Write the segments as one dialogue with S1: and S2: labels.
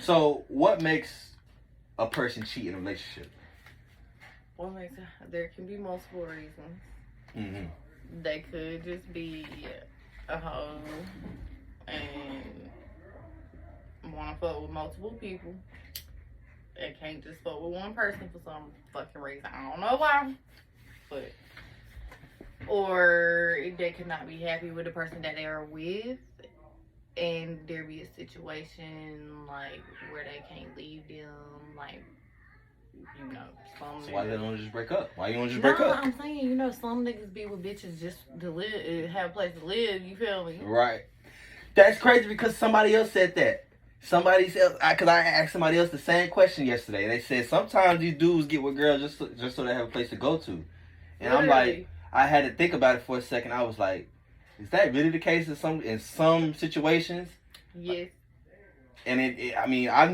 S1: So, what makes a person cheat in a relationship?
S2: What makes it? There can be multiple reasons.
S1: Mm-hmm.
S2: They could just be a hoe and want to fuck with multiple people. They can't just fuck with one person for some fucking reason. I don't know why, but or they could not be happy with the person that they are with, and there be a situation like where they can't leave them, like some.
S1: So why they don't just break up? Why you don't just
S2: No,
S1: break up?
S2: I'm saying some niggas be with bitches just to live, have a place to live. You feel me?
S1: Right. That's crazy because somebody else said that. Somebody said, because I asked somebody else the same question yesterday. They said sometimes these dudes get with girls just so they have a place to go to. And I'm like, I had to think about it for a second. I was like, is that really the case in some situations?
S2: Yes.
S1: And I mean, I've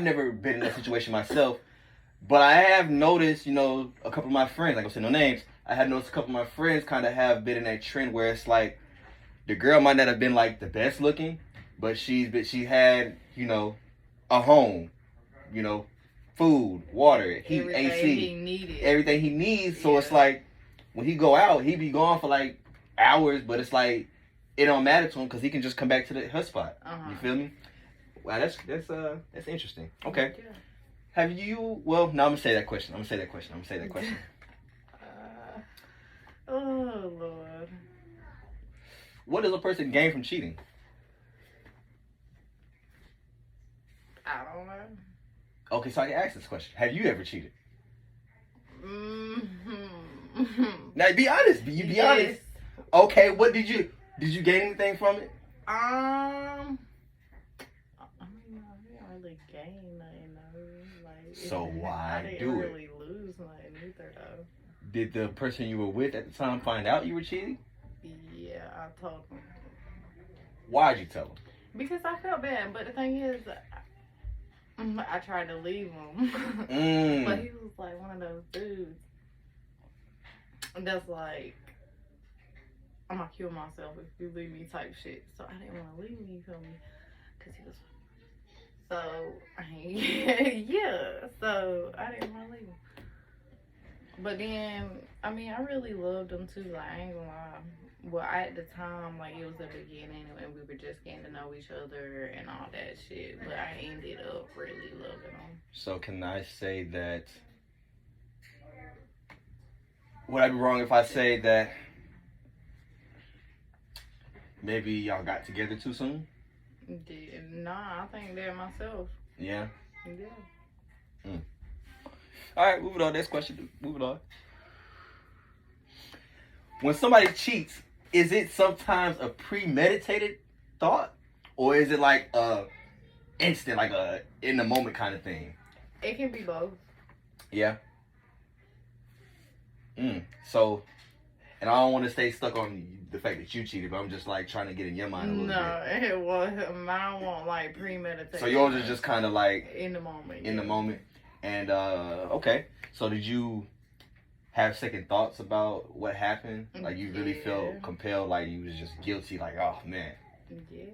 S1: never been in that situation myself, but I have noticed, a couple of my friends, like I'm saying no names, I have noticed a couple of my friends kind of have been in that trend where it's like the girl might not have been like the best looking, but she had, a home, food, water, heat,
S2: everything
S1: AC, everything he needs. So it's like when he go out, he be gone for like hours, but it's like it don't matter to him because he can just come back to her spot.
S2: Uh-huh.
S1: You feel me? Wow, that's interesting. Okay. Yeah. Have you? Well, no, I'm gonna say that question.
S2: Oh Lord.
S1: What does a person gain from cheating?
S2: I don't know.
S1: Okay, so I can ask this question. Have you ever cheated?
S2: Mm-hmm.
S1: Now, be honest. Be honest. Okay, what did you gain anything from it?
S2: I mean, I didn't really gain nothing, like.
S1: So why
S2: I
S1: do
S2: didn't
S1: it?
S2: really lose nothing either, though.
S1: Did the person you were with at the time find out you were cheating?
S2: Yeah, I told him.
S1: Why'd you tell him?
S2: Because I felt bad, but the thing is, I tried to leave him, but he was like one of those dudes that's like, I'm gonna kill myself if you leave me type shit. So I didn't want to leave him, you feel me? Cause he was so I didn't want to leave him. But then, I mean, I really loved him too. Like, I ain't gonna lie. Well, at the time, like, it was the beginning and we were just getting to know each other and all that shit. But I ended up really loving him.
S1: So can I say that, would I be wrong if I say that maybe y'all got together too soon?
S2: Nah, I think that myself.
S1: Yeah?
S2: Yeah.
S1: All right, moving on. Next question. Moving on. When somebody cheats, is it sometimes a premeditated thought, or is it like a instant, like a in the moment kind of thing?
S2: It can be both.
S1: Yeah. So, and I don't want to stay stuck on the fact that you cheated, but I'm just like trying to get in your mind a little bit.
S2: No, it was mine. Won't like premeditated.
S1: So yours is just kind of like
S2: in the moment.
S1: In the moment. And okay, so did you have second thoughts about what happened? Like you really felt compelled, like you was just guilty, like oh man.
S2: Yeah.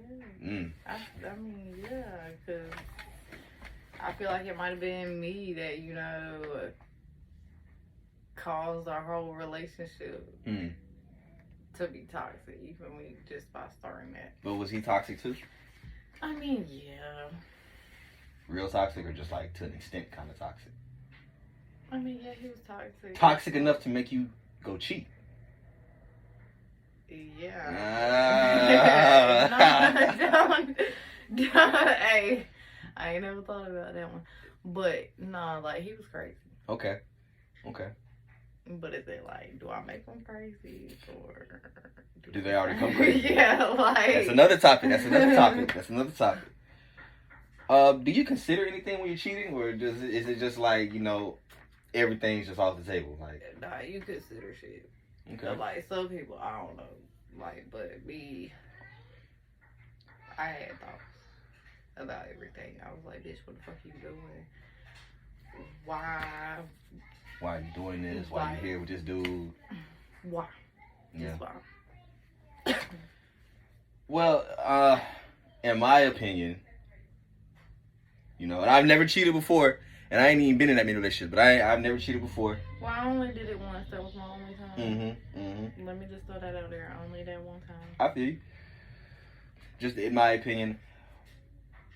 S2: I mean, yeah, because I feel like it might have been me that caused our whole relationship to be toxic, even we just by starting that.
S1: But was he toxic too?
S2: I mean, yeah.
S1: Real toxic or just like to an extent kind of toxic?
S2: I mean, yeah, he was toxic.
S1: Toxic enough to make you go cheat?
S2: Yeah. Don't. Hey, I ain't never thought about that one. But, no, like, he was crazy.
S1: Okay.
S2: But is it like, do I make them crazy? Or
S1: do they already come crazy?
S2: Yeah, like.
S1: That's another topic. Do you consider anything when you're cheating, or is it just like everything's just off the table? Like,
S2: nah, you consider shit.
S1: Okay.
S2: But like some people, I don't know. Like, but me, I had thoughts about everything. I was like, bitch, what the fuck you doing? Why?
S1: Why are you doing this? Why are you here with this dude?
S2: Why?
S1: Yeah.
S2: Just why?
S1: Well, in my opinion, You know, and I've never cheated before, and I ain't even been in that many relationships, but I've never cheated before.
S2: Well, I only did it once. That was my only time.
S1: Mm-hmm.
S2: Let me just throw that out there. Only that one time.
S1: I feel you. Just in my opinion,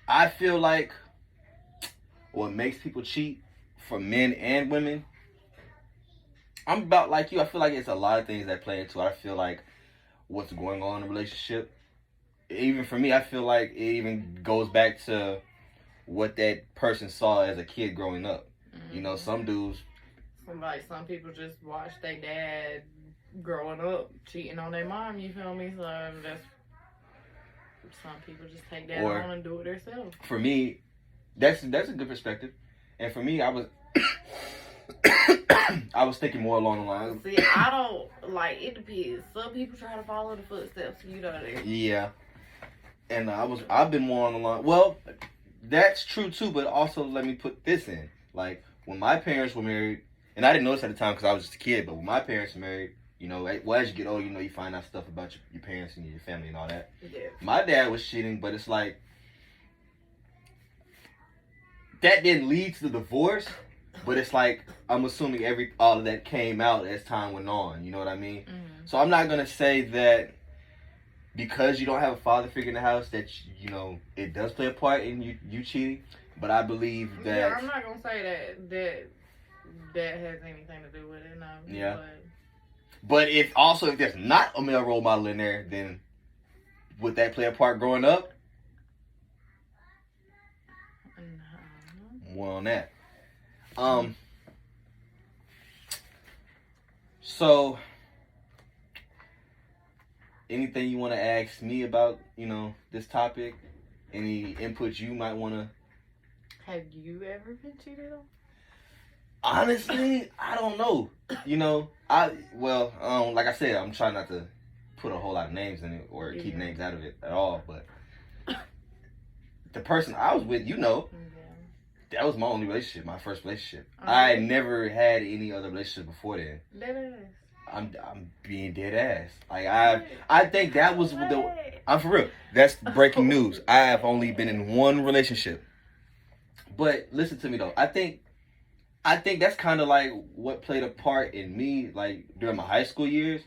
S1: I feel like what makes people cheat for men and women, I'm about like you. I feel like it's a lot of things that play into it. I feel like what's going on in a relationship. Even for me, I feel like it even goes back to what that person saw as a kid growing up. Mm-hmm. You know, some dudes.
S2: Some people just watch their dad growing up cheating on their mom. You feel me? So that's some people just take that on and do it themselves.
S1: For me, that's a good perspective. And for me, I was I was thinking more along the lines.
S2: See, I don't like it. Depends. Some people try to follow the footsteps. You know that.
S1: Yeah. And I've been more on the line. Well, that's true too. But also, let me put this in. Like when my parents were married, and I didn't notice at the time because I was just a kid. But when my parents were married, you know, well, as you get older, you know, you find out stuff about your parents and your family and all that.
S2: Yeah.
S1: My dad was cheating, but it's like that didn't lead to the divorce. But it's like I'm assuming all of that came out as time went on. You know what I mean? Mm-hmm. So I'm not gonna say that because you don't have a father figure in the house that you know it does play a part in you cheating. But I believe that.
S2: Yeah, I'm not gonna say that has anything to do with it. No.
S1: Yeah. But if there's not a male role model in there, then would that play a part growing up?
S2: No.
S1: More on that. So, anything you want to ask me about, you know, this topic? Any input you might want to?
S2: Have you ever been cheated on?
S1: Honestly, I don't know. You know, like I said, I'm trying not to put a whole lot of names in it or keep names out of it at all. But the person I was with, you know. That was my only relationship, my first relationship. I never had any other relationship before then.
S2: Dead ass.
S1: I'm being dead ass. Like I think that was I'm for real. That's breaking news. I have only been in one relationship. But listen to me though. I think that's kind of like what played a part in me. Like during my high school years,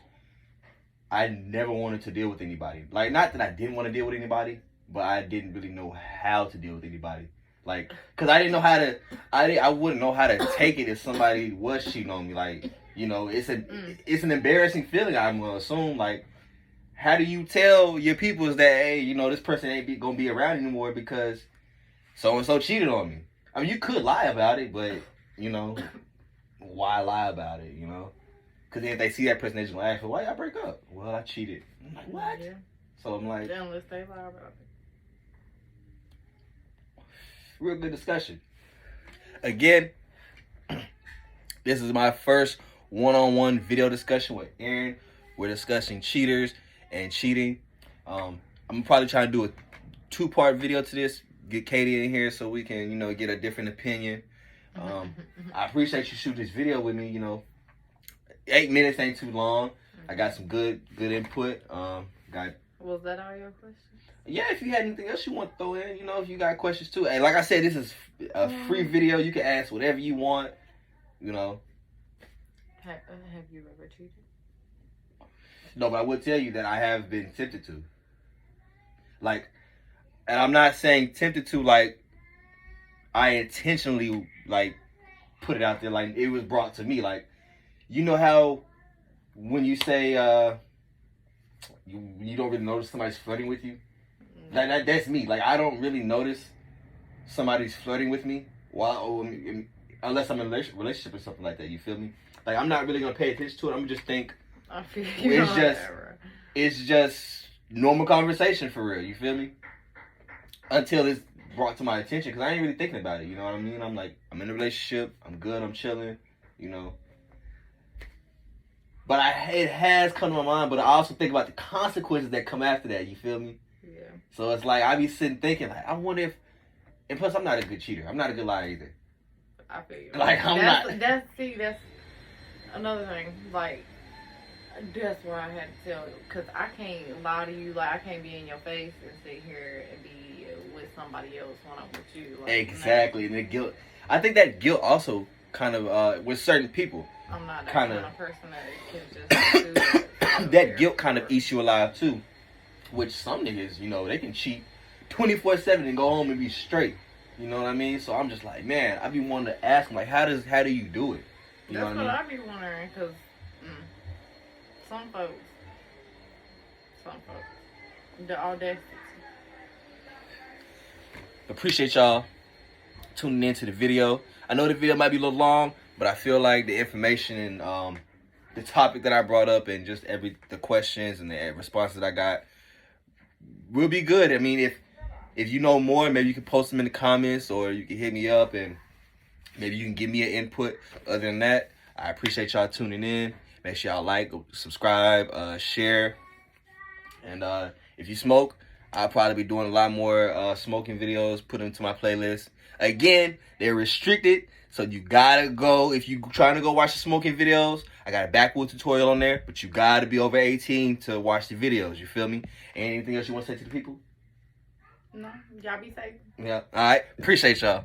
S1: I never wanted to deal with anybody. Like not that I didn't want to deal with anybody, but I didn't really know how to deal with anybody. Like, cause I didn't know how to, I wouldn't know how to take it if somebody was cheating on me. Like, you know, it's an embarrassing feeling. I'm gonna assume. Like, how do you tell your peoples that, hey, you know, this person ain't gonna be around anymore because so and so cheated on me? I mean, you could lie about it, but you know, why lie about it? You know, cause then if they see that person, they just gonna ask, well, why y'all break up? Well, I cheated. I'm like, what? Yeah. So I'm like,
S2: unless they lie about it.
S1: Real good discussion. Again, this is my first one-on-one video discussion with Erin. We're discussing cheaters and cheating. I'm probably trying to do a 2-part video to this. Get Katie in here so we can, you know, get a different opinion. I appreciate you shooting this video with me. You know, 8 minutes ain't too long. I got some good input. Was
S2: that all your questions?
S1: Yeah, if you had anything else you want to throw in, you know, if you got questions too. Hey, like I said, this is a free video. You can ask whatever you want, you know.
S2: Have you ever cheated?
S1: No, but I would tell you that I have been tempted to. Like, and I'm not saying tempted to like I intentionally like put it out there. Like it was brought to me. Like, you know how when you say you don't really notice somebody's flirting with you. That's me. Like, I don't really notice somebody's flirting with me unless I'm in a relationship or something like that. You feel me? Like, I'm not really going to pay attention to it. I'm going to just think
S2: I feel you
S1: it's just normal conversation for real. You feel me? Until it's brought to my attention because I ain't really thinking about it. You know what I mean? I'm like, I'm in a relationship. I'm good. I'm chilling. You know? But it has come to my mind, but I also think about the consequences that come after that. You feel me?
S2: Yeah.
S1: So it's like I be sitting thinking, like, I wonder if, and plus I'm not a good cheater. I'm not a good liar either.
S2: I feel you.
S1: Like I'm
S2: that's another thing. Like that's why I had to tell you because I can't lie to you. Like I can't be in your face and sit here and be with somebody else when I'm with you. Like,
S1: Exactly, and the guilt. I think that guilt also kind of with certain people.
S2: I'm not that
S1: kind
S2: kind
S1: of
S2: of person that can just do that.
S1: that guilt kind of eats you alive too. Which some niggas, they can cheat 24/7 and go home and be straight. You know what I mean? So I'm just like, man, I be wanting to ask them, like, how do you do it? You
S2: That's
S1: know what I
S2: I be wondering, because some folks, the audacity.
S1: Appreciate y'all tuning into the video. I know the video might be a little long, but I feel like the information and the topic that I brought up and just the questions and the responses that I got will be good. I mean, if you know more, maybe you can post them in the comments, or you can hit me up and maybe you can give me an input. Other than that, I appreciate y'all tuning in. Make sure y'all like, subscribe, share. And if you smoke, I'll probably be doing a lot more smoking videos, put them to my playlist. Again, they're restricted, so you gotta go. If you trying to go watch the smoking videos, I got a backwood tutorial on there, but you gotta be over 18 to watch the videos. You feel me? Anything else you want to say to the people?
S2: No, y'all be safe.
S1: Yeah. All right. Appreciate y'all.